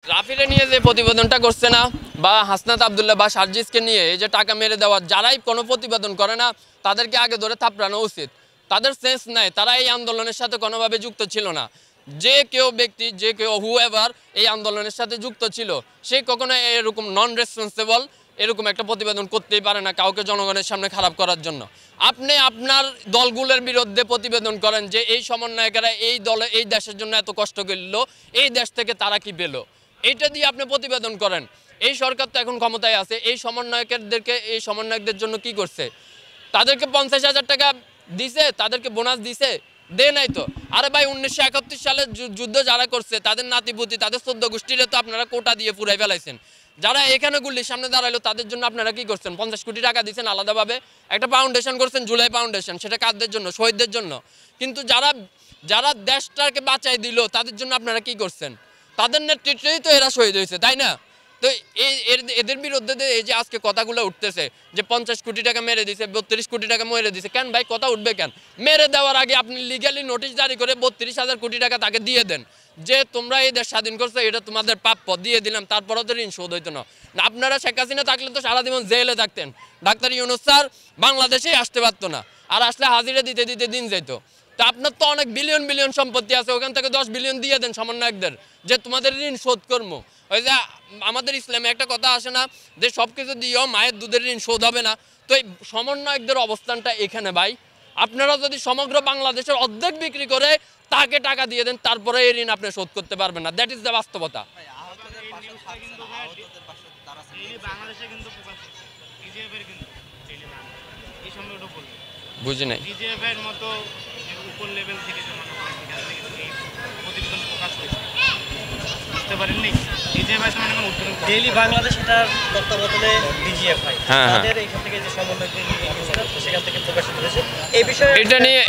রাফিরে নিয়ে যে প্রতিবেদনটা করছে না বা হাসনাত আব্দুল্লাহ বা সার্জিসকে নিয়ে এই যে টাকা মেরে দেওয়া, যারাই কোনো প্রতিবেদন করে না তাদেরকে আগে ধরে থাপড়ানো উচিত। তাদের সেন্স নাই, তারা এই আন্দোলনের সাথে কোনোভাবে যুক্ত ছিল না। যে কেউ ব্যক্তি, যে কেউ হুএভার এই আন্দোলনের সাথে যুক্ত ছিল, সে কখনো এরকম নন রেসপন্সিবল এরকম একটা প্রতিবেদন করতেই পারে না কাউকে জনগণের সামনে খারাপ করার জন্য। আপনি আপনার দলগুলোর বিরুদ্ধে প্রতিবেদন করেন যে এই সমন্বয়কেরা এই দলে এই দেশের জন্য এত কষ্ট করলো, এই দেশ থেকে তারা কি পেল, এইটা দিয়ে আপনি প্রতিবেদন করেন। এই সরকার তো এখন ক্ষমতায় আছে, এই সমন্বয়কদের জন্য কি করছে? তাদেরকে 50,000 টাকা দিছে, তাদেরকে বোনাস দিছে? দে নাই তো। আরে ভাই, 1971 সালে যুদ্ধ যারা করছে তাদের নাতিপুতি, তাদের 14 গোষ্ঠীরে তো আপনারা কোটা দিয়ে পুরাই ফেলাইছেন। যারা এখানে গুলির সামনে দাঁড়াইলো তাদের জন্য আপনারা কি করছেন? 50 কোটি টাকা দিচ্ছেন আলাদাভাবে, একটা ফাউন্ডেশন করছেন, জুলাই ফাউন্ডেশন, সেটা কাদের জন্য? শহীদদের জন্য। কিন্তু যারা দেশটাকে বাঁচাই দিল তাদের জন্য আপনারা কি করছেন? তাদের নেতৃত্বেই তো এরা শহীদ হয়েছে, তাই না? তো এদের বিরুদ্ধে এই যে আজকে কথাগুলো উঠতেছে যে 50 কোটি টাকা মেরে দিছে, 32 কোটি টাকা মেরে দিছে, কেন ভাই কথা উঠবে কেন? মেরে দেওয়ার আগে আপনি লিগালি নোটিশ জারি করে 32,000 কোটি টাকা তাকে দিয়ে দেন যে তোমরা এই দেশ স্বাধীন করছো, এটা তোমাদের প্রাপ্য, দিয়ে দিলাম। তারপরেও তো ঋণ শোধ হইতো না। আপনারা শেখ হাসিনা থাকলে তো সারা জীবন জেলে থাকতেন, ডাক্তার ইউনূস স্যার বাংলাদেশেই আসতে পারতো না, আর আসলে হাজিরা দিতে দিতে দিন যেত। তা আপনার তো অনেক বিলিয়ন বিলিয়ন সম্পত্তি আছে, ওখান থেকে 10 বিলিয়ন দিয়ে দেন সমন্বয়কদের, যে তোমাদের ঋণ শোধ করবো। ওই যে আমাদের ইসলামে একটা কথা আসে না যে সব কিছু দিয়েও মায়ের দুধের ঋণ শোধ হবে না? তো এই সমন্বয়কদের অবস্থানটা এখানে ভাই। আপনারা যদি সমগ্র বাংলাদেশের অর্ধেক বিক্রি করে তাকে টাকা দিয়ে দেন, তারপরে এই ঋণ আপনি শোধ করতে পারবেন না। দ্যাট ইজ দ্য বাস্তবতা। বুঝি নাই। ডেইলি বাংলাদেশ এটার তত্ত্বাবধানে ডিজিএফআই তাদের এখান থেকে যে সমন্বয় সেখান থেকে প্রকাশিত হয়েছে এই বিষয়ে এটা নিয়ে